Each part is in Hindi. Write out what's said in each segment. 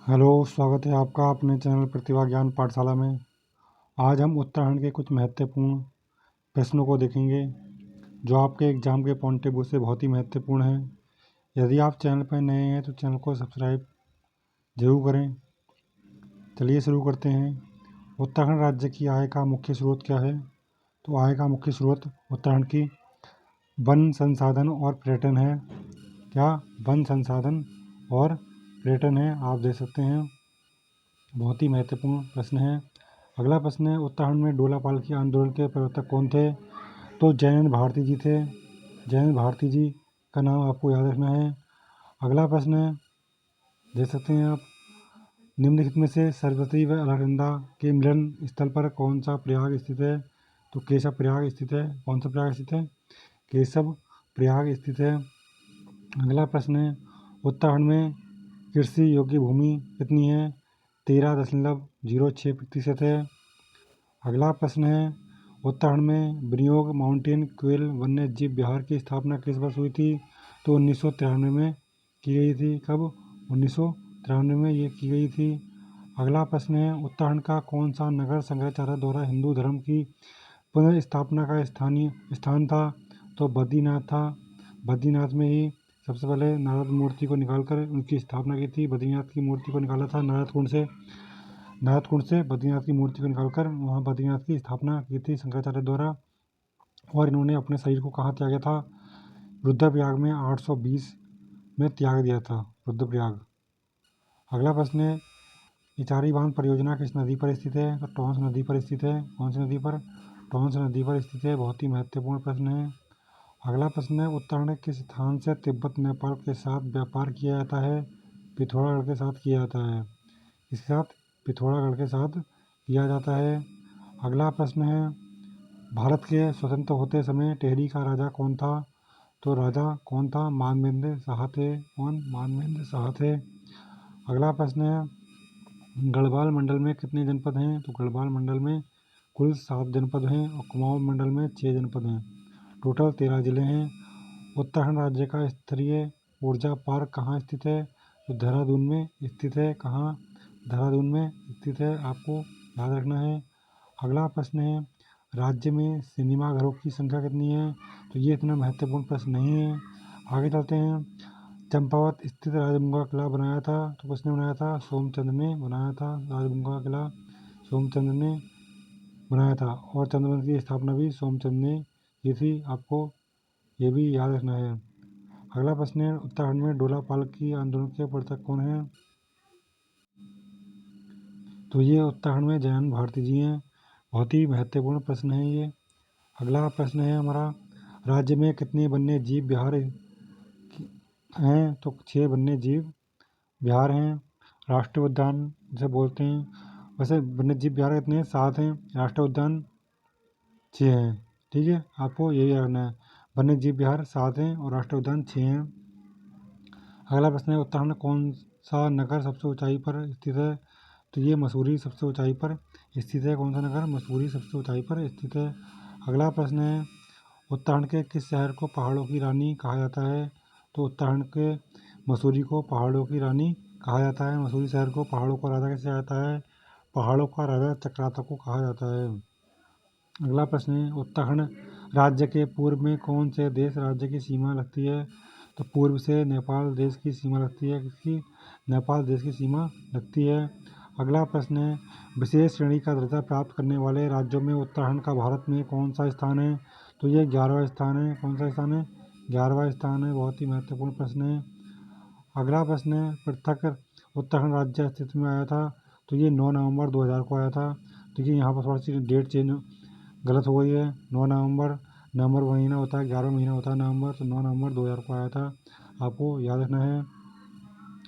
हेलो, स्वागत है आपका अपने चैनल प्रतिभा ज्ञान पाठशाला में। आज हम उत्तराखंड के कुछ महत्वपूर्ण प्रश्नों को देखेंगे जो आपके एग्जाम के पॉइंट ऑफ व्यू से बहुत ही महत्वपूर्ण है। यदि आप चैनल पर नए हैं तो चैनल को सब्सक्राइब जरूर करें। चलिए शुरू करते हैं। उत्तराखंड राज्य की आय का मुख्य स्रोत क्या है? तो आय का मुख्य स्रोत उत्तराखंड की वन संसाधन और पर्यटन है। क्या? वन संसाधन और पर्यटन है। आप देख सकते हैं, बहुत ही महत्वपूर्ण प्रश्न है। अगला प्रश्न है, उत्तराखंड में डोला पालकी आंदोलन के प्रवर्तक कौन थे? तो जयनंद भारती जी थे। जयनंद भारती जी का नाम आपको याद रखना है। अगला प्रश्न है, देख सकते हैं आप, निम्नलिखित में से सरस्वती व अलकनंदा के मिलन स्थल पर कौन सा प्रयाग स्थित है? तो केशव प्रयाग स्थित है। कौन सा प्रयाग स्थित है? केशव प्रयाग स्थित है। अगला प्रश्न है, उत्तराखंड में कृषि योग्य भूमि कितनी है? 13.06% है। अगला प्रश्न है, उत्तराखंड में विनियोग माउंटेन क्वेल वन्य जीव विहार की स्थापना किस वर्ष हुई थी? तो 1993 में की गई थी। कब? 1993 में ये की गई थी। अगला प्रश्न है, उत्तराखंड का कौन सा नगर शंकराचार्य द्वारा हिंदू धर्म की पुनर्स्थापना का स्थान था? तो बद्रीनाथ था। बद्रीनाथ में ही सबसे पहले नारद मूर्ति को निकालकर उनकी स्थापना की थी। बद्रीनाथ की मूर्ति को निकाला था नारद कुंड से बद्रीनाथ की मूर्ति को निकालकर वहाँ बद्रीनाथ की स्थापना की थी शंकराचार्य द्वारा। और इन्होंने अपने शरीर को कहाँ त्यागा था? रुद्रप्रयाग में 820 में त्याग दिया था, रुद्रप्रयाग। अगला प्रश्न है, इचारी बांध परियोजना किस नदी पर स्थित है? तो टॉन्स नदी पर स्थित है। कौन सी नदी पर? टॉन्स नदी पर स्थित है। बहुत ही महत्वपूर्ण प्रश्न है। अगला प्रश्न है, उत्तराखंड किस स्थान से तिब्बत नेपाल के साथ व्यापार किया जाता है? पिथौरागढ़ के साथ किया जाता है। इसके साथ पिथौरागढ़ के साथ किया जाता है। अगला प्रश्न है, भारत के स्वतंत्र होते समय टिहरी का राजा कौन था? तो राजा कौन था? मानवेंद्र शाह थे। कौन? मानवेंद्र शाह थे। अगला प्रश्न है, गढ़वाल मंडल में कितने जनपद हैं? तो गढ़वाल मंडल में कुल 7 जनपद हैं और कुमाऊं मंडल में 6 जनपद हैं। टोटल 13 जिले हैं। उत्तराखंड राज्य का स्तरीय ऊर्जा पार्क कहाँ स्थित है? तो देहरादून में स्थित है। कहाँ? देहरादून में स्थित है। आपको याद रखना है। अगला प्रश्न है, राज्य में सिनेमा घरों की संख्या कितनी है? तो ये इतना महत्वपूर्ण प्रश्न नहीं है। आगे चलते हैं। चंपावत स्थित राजबुंगा किला बनाया था, तो किसने बनाया था? सोमचंद्र ने बनाया था। राजबुंगा किला सोमचंद्र ने बनाया था और चंद्रवंश की स्थापना भी सोमचंद्र ने की थी। आपको ये भी याद रखना है। अगला प्रश्न है, उत्तराखंड में डोला पालकी आंदोलन के प्रवर्तक कौन है? तो ये उत्तराखंड में जयनंद भारती जी हैं। बहुत ही महत्वपूर्ण प्रश्न है ये। अगला प्रश्न है हमारा, राज्य में कितने वन्य जीव विहार हैं? तो 6 वन्य जीव विहार हैं। राष्ट्रीय उद्यान जिसे बोलते हैं। वैसे वन्य जीव विहार कितने हैं? 7 हैं। राष्ट्रीय उद्यान 6 हैं। ठीक है, आपको यही रहना है। वन्य जीव विहार 7 हैं और राष्ट्रीय उद्यान 6 हैं। अगला प्रश्न है, उत्तराखंड में कौन सा नगर सबसे ऊंचाई पर स्थित है? तो ये मसूरी सबसे ऊंचाई पर स्थित है। कौन सा नगर? मसूरी सबसे ऊंचाई पर स्थित है। अगला प्रश्न है, उत्तराखंड के किस शहर को पहाड़ों की रानी कहा जाता है? तो उत्तराखंड के मसूरी को पहाड़ों की रानी कहा जाता है। मसूरी शहर को पहाड़ों का राजा कैसे कहा जाता है? पहाड़ों का राजा चक्राता को कहा जाता है। अगला प्रश्न है, उत्तराखंड राज्य के पूर्व में कौन से देश राज्य की सीमा लगती है? तो पूर्व से नेपाल देश की सीमा लगती है। किसकी? नेपाल देश की सीमा लगती है। अगला प्रश्न है, विशेष श्रेणी का दर्जा प्राप्त करने वाले राज्यों में उत्तराखंड का भारत में कौन सा स्थान है? तो ये 11वां स्थान है। कौन सा स्थान है? 11वां स्थान है। बहुत ही महत्वपूर्ण प्रश्न है। अगला प्रश्न है, पृथक उत्तराखंड राज्य अस्तित्व में आया था? तो ये 9 नवंबर 2000 को आया था। देखिए यहाँ पर थोड़ी सी डेट चेंज गलत हो गई है। 9 नवंबर, नवंबर महीना होता है, 11 महीना होता है नवंबर, तो 9 नवंबर 2000 को आया था। आपको याद रखना है।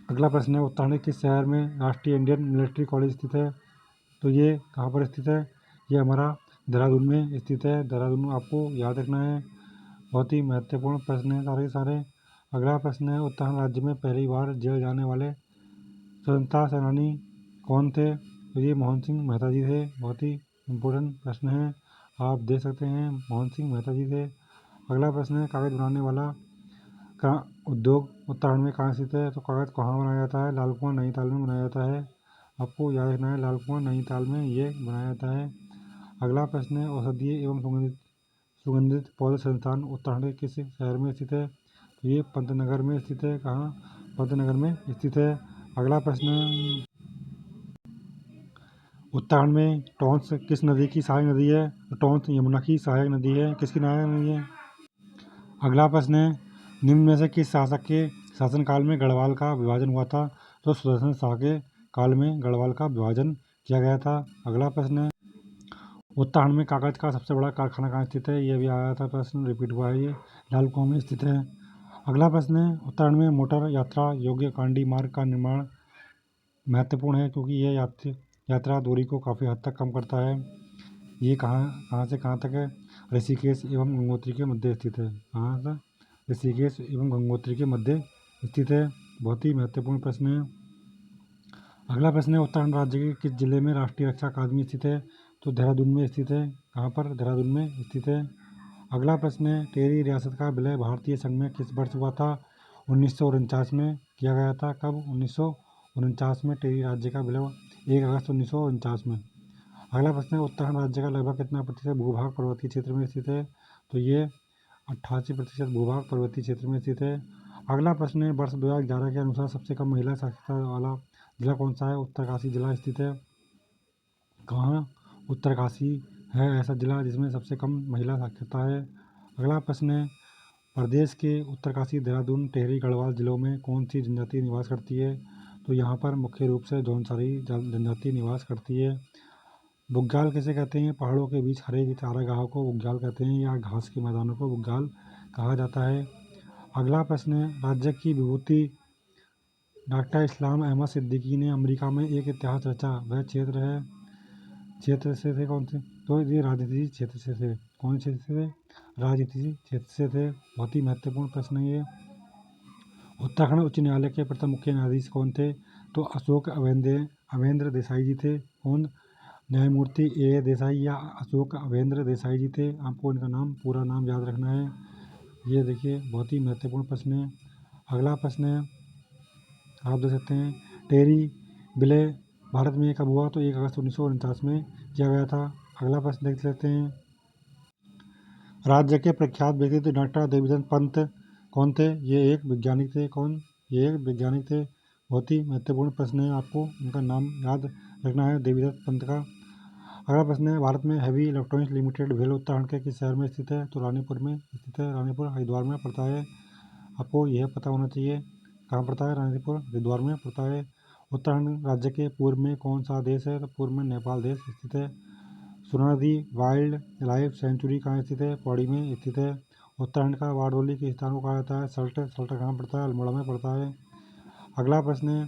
अगला प्रश्न है, उत्तराखंड के किस शहर में राष्ट्रीय इंडियन मिलिट्री कॉलेज स्थित है? तो ये कहाँ पर स्थित है? ये हमारा देहरादून में स्थित है। देहरादून आपको याद रखना है। बहुत ही महत्वपूर्ण प्रश्न है सारे के सारे। अगला प्रश्न है, उत्तराखंड राज्य में पहली बार जेल जाने वाले स्वतंत्रता सेनानी कौन थे? तो ये मोहन सिंह मेहता जी थे। बहुत ही इम्पोर्टेंट प्रश्न है, आप देख सकते हैं, मोहन सिंह मेहता जी थे। अगला प्रश्न है, कागज बनाने वाला का उद्योग उत्तराखंड में कहाँ स्थित है? तो कागज़ कहाँ बनाया जाता है? लाल कुआं नैनीताल में बनाया जाता है। आपको याद रखना है, लाल कुआं नैनीताल में ये बनाया जाता है। अगला प्रश्न है, औषधीय एवं सुगंधित पौधे संस्थान उत्तराखंड के किस शहर में स्थित है? तो ये पंतनगर में स्थित है। कहाँ? पंतनगर में स्थित है। अगला प्रश्न, उत्तराखंड में टॉन्स किस नदी की सहायक नदी है? तो टॉन्स यमुना की सहायक नदी है। किसकी सहायक नदी है? अगला प्रश्न है, निम्न में से किस शासक के शासनकाल में गढ़वाल का विभाजन हुआ था? तो सुदर्शन शाह के काल में गढ़वाल का विभाजन किया गया था। अगला प्रश्न है, उत्तराखंड में कागज का सबसे बड़ा कारखाना कहाँ स्थित है? यह भी आया था प्रश्न, रिपीट हुआ है, ये लाल कुआं में स्थित है। अगला प्रश्न है, उत्तराखंड में मोटर यात्रा योग्य कांडी मार्ग का निर्माण महत्वपूर्ण है क्योंकि यह यात्रा दूरी को काफ़ी हद तक कम करता है। ये कहाँ से कहाँ तक है? ऋषिकेश एवं गंगोत्री के मध्य स्थित है। कहाँ से? ऋषिकेश एवं गंगोत्री के मध्य स्थित है। बहुत ही महत्वपूर्ण प्रश्न है। अगला प्रश्न है, उत्तराखंड राज्य के किस जिले में राष्ट्रीय रक्षा अकादमी स्थित है? तो देहरादून में स्थित है। कहाँ पर? देहरादून में स्थित है। अगला प्रश्न है, टेरी रियासत का विलय भारतीय संघ में किस वर्ष हुआ था? 1949 में किया गया था। कब? 1949 में टेरी राज्य का विलय 1 अगस्त 1949 में। अगला प्रश्न है, उत्तराखंड राज्य का लगभग कितना प्रतिशत भूभाग पर्वतीय क्षेत्र में स्थित है? तो ये 88% भूभाग पर्वतीय क्षेत्र में स्थित है। अगला प्रश्न है, वर्ष 2011 के अनुसार सबसे कम महिला साक्षरता वाला जिला कौन सा है? उत्तरकाशी जिला स्थित है। कहाँ? उत्तरकाशी है ऐसा जिला जिसमें सबसे कम महिला साक्षरता है। अगला प्रश्न है, प्रदेश के उत्तरकाशी, देहरादून, टिहरी, गढ़वाल जिलों में कौन सी जनजाति निवास करती है? तो यहाँ पर मुख्य रूप से जौनसारी जनजाति निवास करती है। बुग्याल किसे कहते हैं? पहाड़ों के बीच हरे चारागाह को बुग्याल कहते हैं या घास के मैदानों को बुग्याल कहा जाता है। अगला प्रश्न है, राज्य की विभूति डॉक्टर इस्लाम अहमद सिद्दीकी ने अमेरिका में एक इतिहास रचा, वह क्षेत्र से थे कौन से? तो ये राजनीति क्षेत्र से थे। कौन क्षेत्र से थे? राजनीति क्षेत्र से थे। बहुत ही महत्वपूर्ण प्रश्न है ये। उत्तराखंड उच्च न्यायालय के प्रथम मुख्य न्यायाधीश कौन थे? तो अशोक अवेंद्र देसाई जी थे। कौन? न्यायमूर्ति ए देसाई या अशोक अवेंद्र देसाई जी थे। आपको इनका नाम, पूरा नाम याद रखना है। ये देखिए, बहुत ही महत्वपूर्ण प्रश्न है। अगला प्रश्न है, आप देख सकते हैं, टेरी विलय भारत में कब हुआ? तो 1 अगस्त 1949 में किया गया था। अगला प्रश्न देख लेते हैं, राज्य के प्रख्यात व्यक्तित्व डॉक्टर देवीचंद पंत कौन थे? ये एक वैज्ञानिक थे। कौन? ये एक वैज्ञानिक थे। बहुत ही महत्वपूर्ण प्रश्न है, आपको उनका नाम याद रखना है, देवीचंद पंत का। अगला प्रश्न है, भारत में हैवी इलेक्ट्रॉनिक्स लिमिटेड भेल उत्तराखंड के किस शहर में स्थित है? तो रानीपुर में स्थित है। रानीपुर हरिद्वार में पड़ता है। आपको यह पता होना चाहिए, कहाँ पड़ता है? रानीपुर हरिद्वार में पड़ता है। उत्तराखंड राज्य के पूर्व में कौन सा देश है? तो पूर्व में नेपाल देश स्थित है। सुरना नदी वाइल्ड लाइफ सेंचुरी कहाँ स्थित है? पौड़ी में स्थित है। उत्तराखंड का बारडोली के स्थान को कहा जाता है? सल्ट कहाँ पड़ता है? अल्मोड़ा में पड़ता है। अगला प्रश्न है,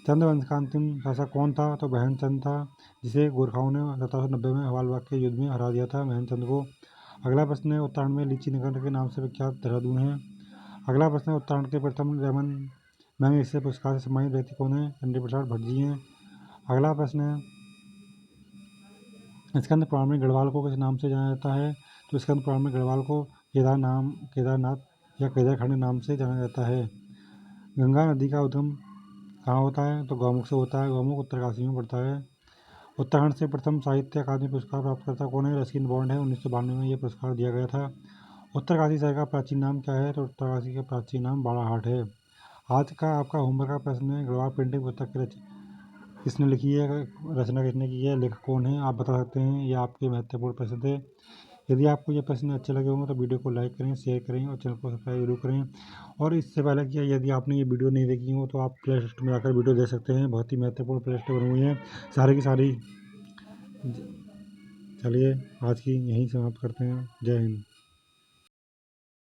चंद्रवंश का अंतिम शासक कौन था? तो बहनचंद था, जिसे गोरखाओं ने 1790 में हवालबाग के युद्ध में हरा दिया था, बहनचंद को। अगला प्रश्न है, उत्तराखंड में लीची नगर के नाम से विख्यात देहरादून है। अगला प्रश्न है, उत्तराखंड के प्रथम रेमन मैग्सेसे पुरस्कार से सम्मानित व्यक्ति कौन है? चंडी प्रसाद भट्ट जी हैं। अगला प्रश्न है, स्कंद पुराण में गढ़वाल को किस नाम से जाना जाता है? तो स्कंद पुराण में गढ़वाल को केदारनाथ या केदारखंड नाम से जाना जाता है। गंगा नदी का उद्गम कहाँ होता है? तो गौमुख से होता है। गौमुख उत्तरकाशी में पड़ता है। उत्तराखंड से प्रथम साहित्य अकादमी पुरस्कार प्राप्तकर्ता कौन है? रस्किन बॉन्ड है। 1992 में यह पुरस्कार दिया गया था। उत्तरकाशी शहर का प्राचीन नाम क्या है? तो उत्तरकाशी का प्राचीन नाम बाड़ाहाट है। आज का आपका होमवर्क का प्रश्न है, गढ़वाल पेंटिंग पुस्तक की किसने लिखी है? रचना किसने की है? लेखक कौन है? आप बता सकते हैं। ये आपके महत्वपूर्ण प्रश्न थे। यदि आपको ये प्रश्न अच्छे लगे होंगे तो वीडियो को लाइक करें, शेयर करें और चैनल को सब्सक्राइब जरूर करें। और इससे पहले कि यदि आपने ये वीडियो नहीं देखी हो तो आप प्ले लिस्ट में जाकर वीडियो देख सकते हैं। बहुत ही महत्वपूर्ण प्ले लिस्ट बनी हुई है सारी की सारी। चलिए, आज की यहीं समाप्त करते हैं। जय हिंद।